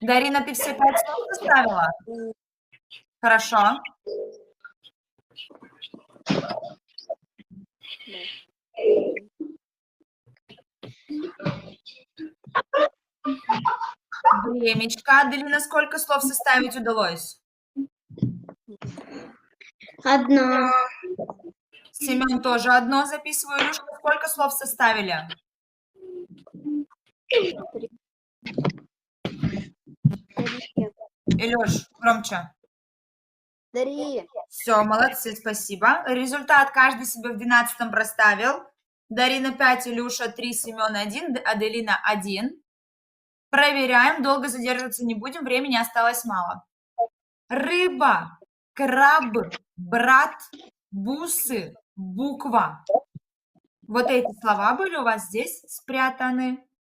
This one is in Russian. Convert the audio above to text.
Дарина, ты все 5 слов составила? Хорошо. Времечко. Аделина, сколько слов составить удалось? 1. Семен тоже одно записываю. Илюшка, сколько слов составили? 3. Илюш, громче. 3. Все, молодцы, спасибо. Результат каждый себе в 12 проставил. Дарина 5, Илюша 3, Семен 1, Аделина 1. Проверяем, долго задерживаться не будем, времени осталось мало. Рыба, краб, брат, бусы, буква. Вот эти слова были у вас здесь спрятаны.